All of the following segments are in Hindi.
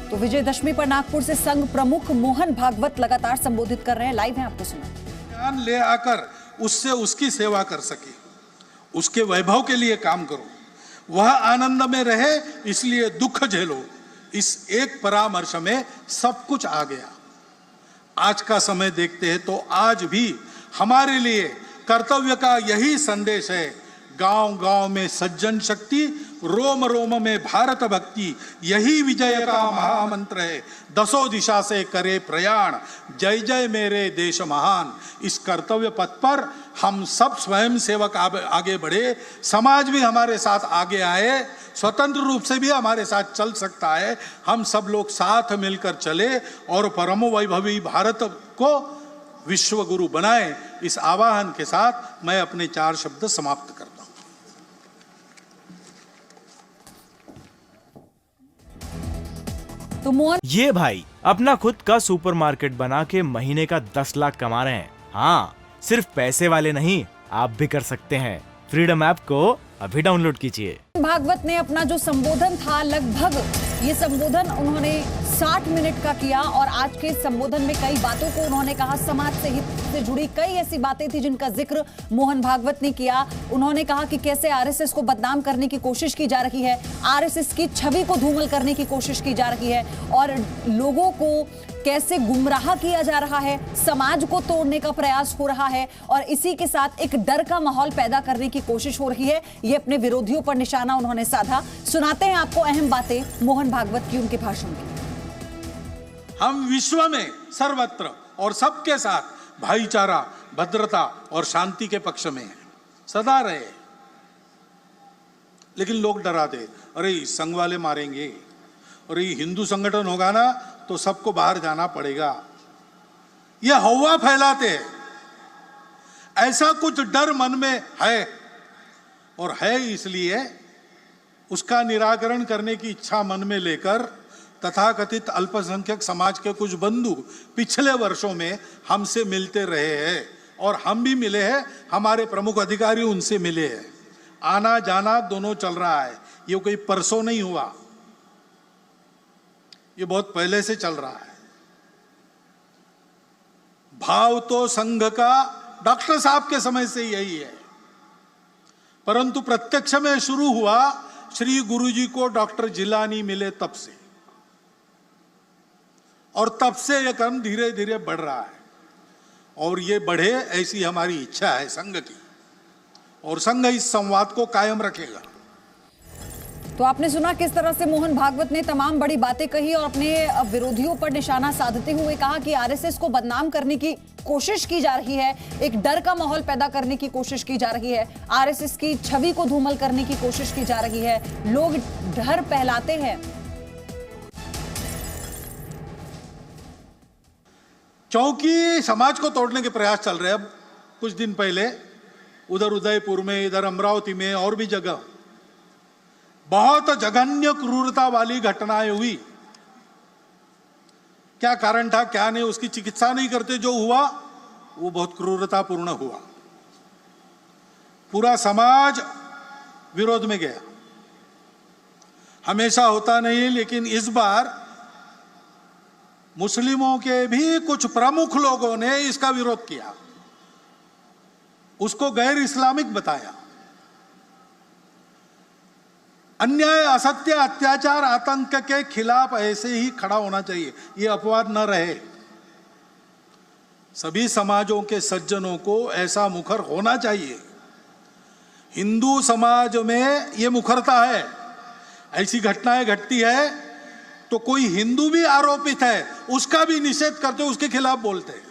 तो विजयदशमी पर नागपुर से संघ प्रमुख मोहन भागवत लगातार संबोधित कर रहे हैं। लाइव है, आपको सुना। ज्ञान ले आकर उससे उसकी सेवा कर सके, उसके वैभव के लिए काम करो, वह आनंद में रहे, इसलिए दुख झेलो। इस एक परामर्श में सब कुछ आ गया। आज का समय देखते हैं तो आज भी हमारे लिए कर्तव्य का यही संदेश है। गांव गांव में सज्जन शक्ति, रोम रोम में भारत भक्ति, यही विजय का महामंत्र है। दसों दिशा से करे प्रयाण, जय जय मेरे देश महान। इस कर्तव्य पथ पर हम सब स्वयं सेवक आगे बढ़े, समाज भी हमारे साथ आगे आए, स्वतंत्र रूप से भी हमारे साथ चल सकता है। हम सब लोग साथ मिलकर चले और परम वैभवी भारत को विश्व गुरु बनाए। इस आह्वान के साथ मैं अपने 4 शब्द समाप्त करता हूं। तो मोहन, ये भाई अपना खुद का सुपरमार्केट बना के महीने का 10 लाख कमा रहे हैं। हाँ, सिर्फ पैसे वाले नहीं, आप भी कर सकते हैं। फ्रीडम ऐप को अभी डाउनलोड कीजिए। भागवत ने अपना जो संबोधन था, लगभग ये संबोधन उन्होंने 60 मिनट का किया और आज के संबोधन में कई बातों को उन्होंने कहा। समाज से हित से जुड़ी कई ऐसी बातें थी जिनका जिक्र मोहन भागवत ने किया। उन्होंने कहा कि कैसे आरएसएस को बदनाम करने की कोशिश की जा रही है, आरएसएस की छवि को धूमिल करने की कोशिश की जा रही है और लोगों को कैसे गुमराह किया जा रहा है, समाज को तोड़ने का प्रयास हो रहा है और इसी के साथ एक डर का माहौल पैदा करने की कोशिश हो रही है। ये अपने विरोधियों पर निशाना उन्होंने साधा। सुनाते हैं आपको अहम बातें मोहन भागवत की, उनके भाषण की। हम विश्व में सर्वत्र और सबके साथ भाईचारा, भद्रता और शांति के पक्ष में हैं, सदा रहे। लेकिन लोग डराते, अरे संघ वाले मारेंगे, और ये हिंदू संगठन होगा ना तो सबको बाहर जाना पड़ेगा। ये हवा फैलाते हैं। ऐसा कुछ डर मन में है और है, इसलिए उसका निराकरण करने की इच्छा मन में लेकर तथाकथित अल्पसंख्यक समाज के कुछ बंधु पिछले वर्षों में हमसे मिलते रहे हैं और हम भी मिले हैं, हमारे प्रमुख अधिकारी उनसे मिले हैं। आना जाना दोनों चल रहा है। ये कोई परसों नहीं हुआ, ये बहुत पहले से चल रहा है। भाव तो संघ का डॉक्टर साहब के समय से यही है, परंतु प्रत्यक्ष में शुरू हुआ श्री गुरुजी को डॉक्टर जिलानी मिले तब से, और तब से यह क्रम धीरे धीरे बढ़ रहा है और ये बढ़े ऐसी हमारी इच्छा है संघ की, और संघ इस संवाद को कायम रखेगा। तो आपने सुना किस तरह से मोहन भागवत ने तमाम बड़ी बातें कही और अपने विरोधियों पर निशाना साधते हुए कहा कि आरएसएस को बदनाम करने की कोशिश की जा रही है, एक डर का माहौल पैदा करने की कोशिश की जा रही है, आरएसएस की छवि को धूमिल करने की कोशिश की जा रही है, लोग डर फैलाते हैं। चौकी समाज को तोड़ने के प्रयास चल रहे हैं। अब कुछ दिन पहले उधर उदयपुर में, इधर अमरावती में और भी जगह बहुत जघन्य क्रूरता वाली घटनाएं हुई। क्या कारण था, क्या नहीं, उसकी चिकित्सा नहीं करते। जो हुआ वो बहुत क्रूरतापूर्ण हुआ। पूरा समाज विरोध में गया। हमेशा होता नहीं, लेकिन इस बार मुस्लिमों के भी कुछ प्रमुख लोगों ने इसका विरोध किया, उसको गैर इस्लामिक बताया। अन्याय, असत्य, अत्याचार, आतंक के खिलाफ ऐसे ही खड़ा होना चाहिए, ये अपवाद न रहे। सभी समाजों के सज्जनों को ऐसा मुखर होना चाहिए। हिंदू समाज में ये मुखरता है। ऐसी घटनाएं घटती है तो कोई हिंदू भी आरोपित है, उसका भी निषेध करते, उसके खिलाफ बोलते हैं।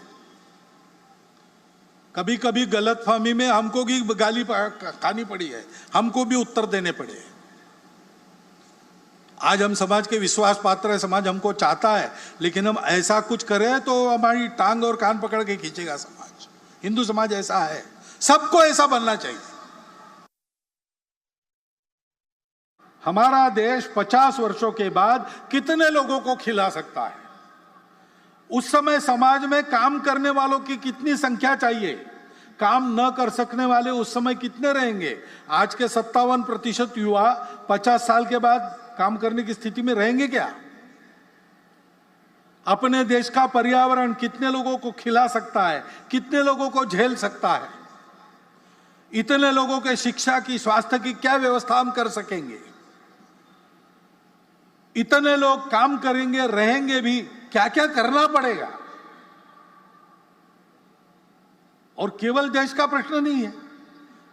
कभी कभी गलतफहमी में हमको भी गाली खानी पड़ी है, हमको भी उत्तर देने पड़े। आज हम समाज के विश्वास पात्र है, समाज हमको चाहता है, लेकिन हम ऐसा कुछ करें तो हमारी टांग और कान पकड़ के खींचेगा समाज। हिंदू समाज ऐसा है, सबको ऐसा बनना चाहिए। हमारा देश 50 वर्षों के बाद कितने लोगों को खिला सकता है? उस समय समाज में काम करने वालों की कितनी संख्या चाहिए? काम न कर सकने वाले उस समय कितने रहेंगे? आज के 57% युवा 50 साल के बाद काम करने की स्थिति में रहेंगे क्या? अपने देश का पर्यावरण कितने लोगों को खिला सकता है, कितने लोगों को झेल सकता है, इतने लोगों के शिक्षा की, स्वास्थ्य की क्या व्यवस्था हम कर सकेंगे, इतने लोग काम करेंगे, रहेंगे भी, क्या क्या करना पड़ेगा। और केवल देश का प्रश्न नहीं है,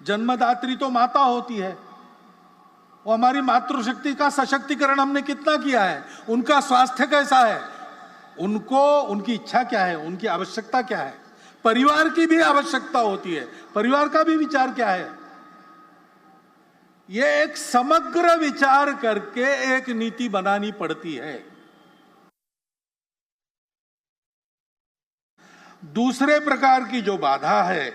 जन्मदात्री तो माता होती है, वो हमारी मातृशक्ति का सशक्तिकरण हमने कितना किया है, उनका स्वास्थ्य कैसा है, उनको उनकी इच्छा क्या है, उनकी आवश्यकता क्या है, परिवार की भी आवश्यकता होती है, परिवार का भी विचार क्या है। ये एक समग्र विचार करके एक नीति बनानी पड़ती है। दूसरे प्रकार की जो बाधा है,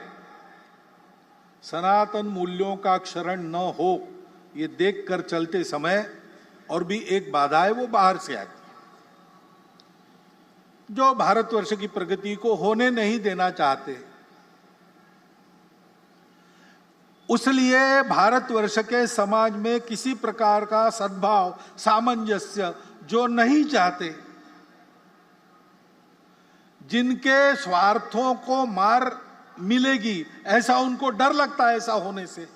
सनातन मूल्यों का क्षरण न हो, ये देखकर चलते समय और भी एक बाधा है, वो बाहर से आती है, जो भारतवर्ष की प्रगति को होने नहीं देना चाहते। उसलिए भारतवर्ष के समाज में किसी प्रकार का सद्भाव, सामंजस्य जो नहीं चाहते, जिनके स्वार्थों को मार मिलेगी ऐसा उनको डर लगता है, ऐसा होने से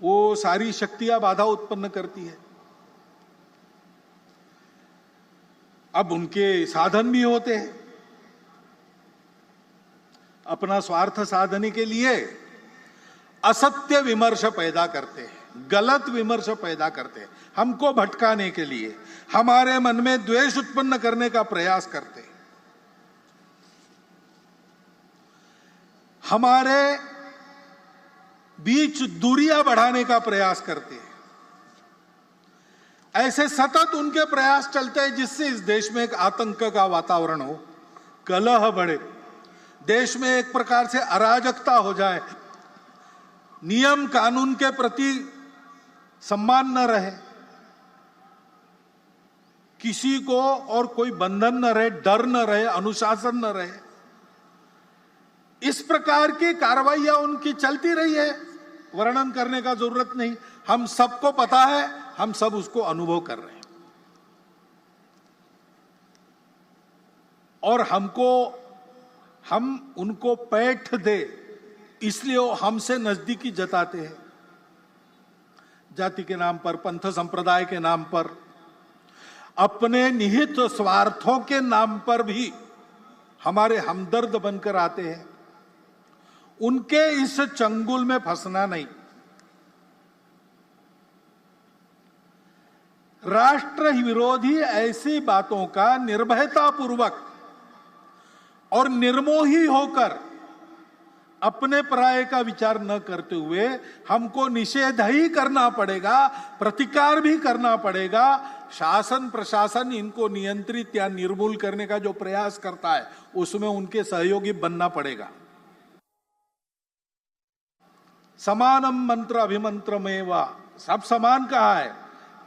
वो सारी शक्तियां बाधा उत्पन्न करती है। अब उनके साधन भी होते हैं, अपना स्वार्थ साधने के लिए असत्य विमर्श पैदा करते हैं, गलत विमर्श पैदा करते हैं, हमको भटकाने के लिए, हमारे मन में द्वेष उत्पन्न करने का प्रयास करते हैं, हमारे बीच दूरियां बढ़ाने का प्रयास करते हैं। ऐसे सतत उनके प्रयास चलते हैं जिससे इस देश में एक आतंक का वातावरण हो, कलह बढ़े, देश में एक प्रकार से अराजकता हो जाए, नियम कानून के प्रति सम्मान न रहे, किसी को और कोई बंधन न रहे, डर न रहे, अनुशासन न रहे। इस प्रकार की कार्रवाइयां उनकी चलती रही है, वर्णन करने का जरूरत नहीं, हम सबको पता है, हम सब उसको अनुभव कर रहे हैं। और हम उनको पैठ दे इसलिए वो हमसे नजदीकी जताते हैं, जाति के नाम पर, पंथ संप्रदाय के नाम पर, अपने निहित स्वार्थों के नाम पर भी हमारे हमदर्द बनकर आते हैं। उनके इस चंगुल में फंसना नहीं। राष्ट्र विरोधी ऐसी बातों का निर्भयतापूर्वक और निर्मोही होकर अपने पराये का विचार न करते हुए हमको निषेध ही करना पड़ेगा, प्रतिकार भी करना पड़ेगा। शासन प्रशासन इनको नियंत्रित या निर्मूल करने का जो प्रयास करता है उसमें उनके सहयोगी बनना पड़ेगा। समानम मंत्र अभिमंत्रमेवा, सब समान कहा है,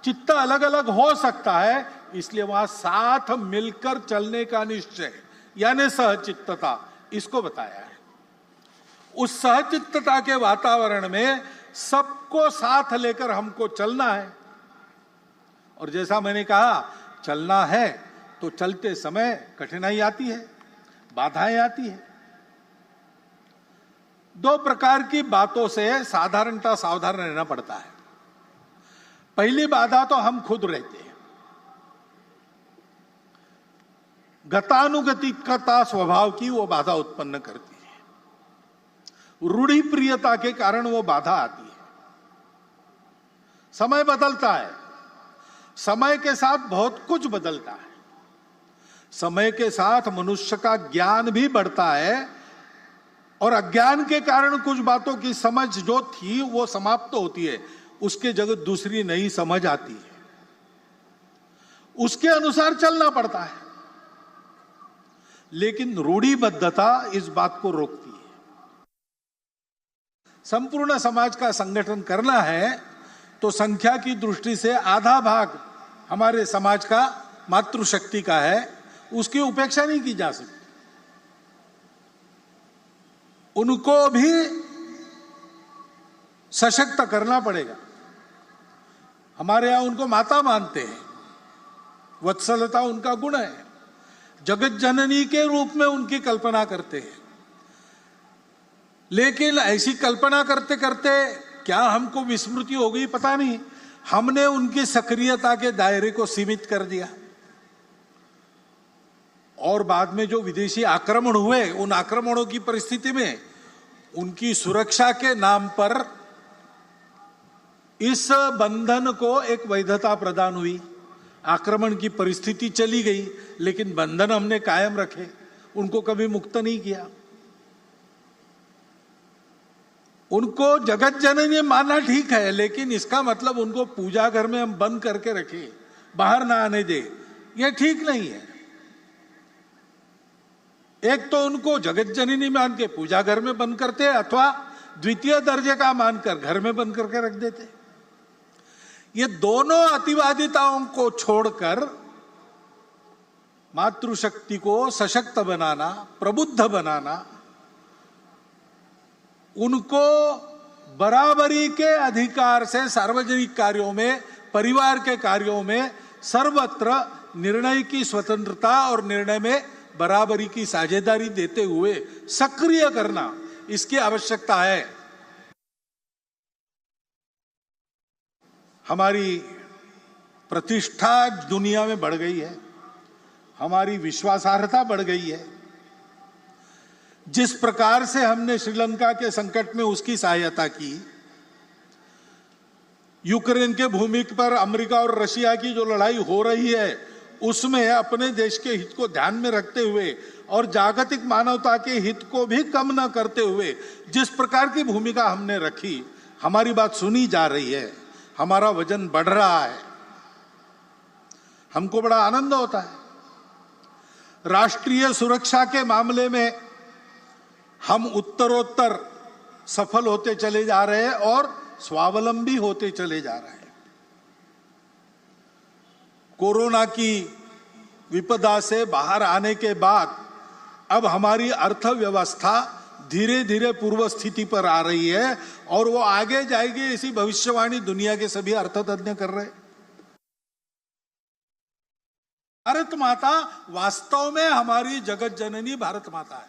चित्त अलग अलग हो सकता है, इसलिए वहां साथ मिलकर चलने का निश्चय यानी सहचित्तता, इसको बताया है। उस सहचित्तता के वातावरण में सबको साथ लेकर हमको चलना है। और जैसा मैंने कहा, चलना है तो चलते समय कठिनाई आती है, बाधाएं आती है। दो प्रकार की बातों से साधारणता सावधान रहना पड़ता है। पहली बाधा तो हम खुद रहते हैं, गतानुगतिकता स्वभाव की वो बाधा उत्पन्न करती है, रूढ़ि प्रियता के कारण वो बाधा आती है। समय बदलता है, समय के साथ बहुत कुछ बदलता है, समय के साथ मनुष्य का ज्ञान भी बढ़ता है और अज्ञान के कारण कुछ बातों की समझ जो थी वो समाप्त होती है, उसके जगह दूसरी नई समझ आती है, उसके अनुसार चलना पड़ता है। लेकिन रूढ़िबद्धता इस बात को रोकती है। संपूर्ण समाज का संगठन करना है तो संख्या की दृष्टि से आधा भाग हमारे समाज का मातृशक्ति का है, उसकी उपेक्षा नहीं की जा सकती। उनको भी सशक्त करना पड़ेगा। हमारे यहां उनको माता मानते हैं, वत्सलता उनका गुण है, जगत जननी के रूप में उनकी कल्पना करते हैं। लेकिन ऐसी कल्पना करते करते क्या हमको विस्मृति हो गई पता नहीं, हमने उनकी सक्रियता के दायरे को सीमित कर दिया। और बाद में जो विदेशी आक्रमण हुए, उन आक्रमणों की परिस्थिति में उनकी सुरक्षा के नाम पर इस बंधन को एक वैधता प्रदान हुई। आक्रमण की परिस्थिति चली गई, लेकिन बंधन हमने कायम रखे, उनको कभी मुक्त नहीं किया। उनको जगत जननी मानना ठीक है, लेकिन इसका मतलब उनको पूजा घर में हम बंद करके रखें, बाहर ना आने दे, यह ठीक नहीं है। एक तो उनको जगत जननी मान के पूजा घर में बंद करते, अथवा द्वितीय दर्जे का मानकर घर में बंद करके रख देते। ये दोनों अतिवादिताओं को छोड़कर मातृशक्ति को सशक्त बनाना, प्रबुद्ध बनाना, उनको बराबरी के अधिकार से सार्वजनिक कार्यों में, परिवार के कार्यों में सर्वत्र निर्णय की स्वतंत्रता और निर्णय में बराबरी की साझेदारी देते हुए सक्रिय करना, इसकी आवश्यकता है। हमारी प्रतिष्ठा दुनिया में बढ़ गई है, हमारी विश्वासार्हता बढ़ गई है। जिस प्रकार से हमने श्रीलंका के संकट में उसकी सहायता की, यूक्रेन के भूमि पर अमेरिका और रशिया की जो लड़ाई हो रही है उसमें अपने देश के हित को ध्यान में रखते हुए और जागतिक मानवता के हित को भी कम न करते हुए जिस प्रकार की भूमिका हमने रखी, हमारी बात सुनी जा रही है, हमारा वजन बढ़ रहा है, हमको बड़ा आनंद होता है। राष्ट्रीय सुरक्षा के मामले में हम उत्तरोत्तर सफल होते चले जा रहे हैं और स्वावलंबी होते चले जा रहे हैं। कोरोना की विपदा से बाहर आने के बाद अब हमारी अर्थव्यवस्था धीरे धीरे पूर्व स्थिति पर आ रही है और वो आगे जाएगी, ऐसी भविष्यवाणी दुनिया के सभी अर्थतज्ञ कर रहे हैं। भारत माता वास्तव में हमारी जगत जननी भारत माता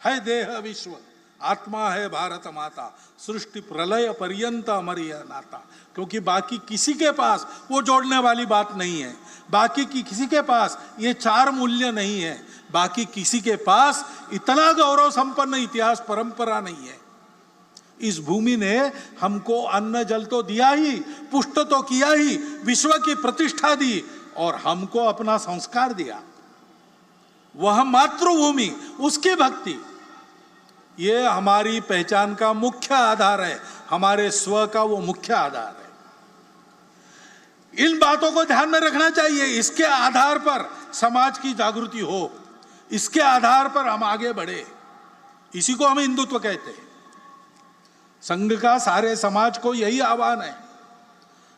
है देह विश्व, आत्मा है भारत माता, सृष्टि प्रलय पर्यंत अमर यह नाता। क्योंकि बाकी किसी के पास वो जोड़ने वाली बात नहीं है, बाकी की किसी के पास ये चार मूल्य नहीं है, बाकी किसी के पास इतना गौरव संपन्न इतिहास परंपरा नहीं है। इस भूमि ने हमको अन्न जल तो दिया ही, पुष्ट तो किया ही, विश्व की प्रतिष्ठा दी और हमको अपना संस्कार दिया। वह मातृभूमि, उसकी भक्ति, ये हमारी पहचान का मुख्य आधार है, हमारे स्व का वो मुख्य आधार है। इन बातों को ध्यान में रखना चाहिए। इसके आधार पर समाज की जागृति हो, इसके आधार पर हम आगे बढ़े, इसी को हम हिंदुत्व कहते हैं। संघ का सारे समाज को यही आह्वान है,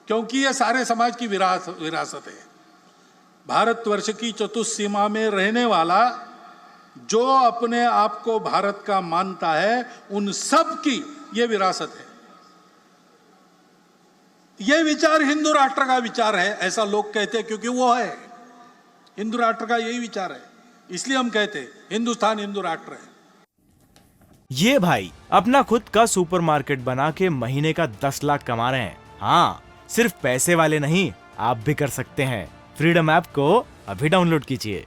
क्योंकि ये सारे समाज की विरासत है। भारतवर्ष की चतुष्सीमा में रहने वाला जो अपने आप को भारत का मानता है, उन सब की ये विरासत है। ये विचार हिंदू राष्ट्र का विचार है, ऐसा लोग कहते हैं, क्योंकि वो है हिंदू राष्ट्र का यही विचार है, इसलिए हम कहते हैं हिंदुस्तान हिंदू राष्ट्र है। ये भाई अपना खुद का सुपरमार्केट बना के महीने का 10 लाख कमा रहे हैं। हाँ, सिर्फ पैसे वाले नहीं, आप भी कर सकते हैं। फ्रीडम ऐप को अभी डाउनलोड कीजिए।